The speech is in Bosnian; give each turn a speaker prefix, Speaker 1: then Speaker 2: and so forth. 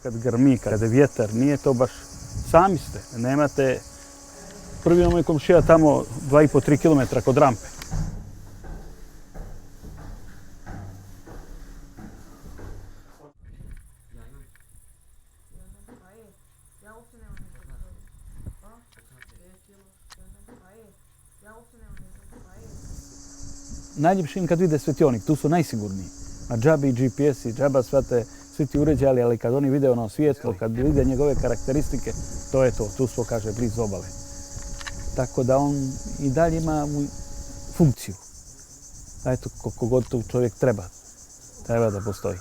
Speaker 1: kad grmi, kad je vjetar, nije to baš, sami ste, nemate, prvi je moj komšija tamo 2,5-3 kilometra kod rampe. Najljepše im kad vide svetionik, tu su najsigurniji. A džabi GPS i džaba svi ti uređali, ali kad oni vide ono svjetlo, kad vide njegove karakteristike, to je to, tu smo, kaže, blizu obale. Tako da on i dalje ima funkciju. A eto, koliko god to čovjek treba da postoji.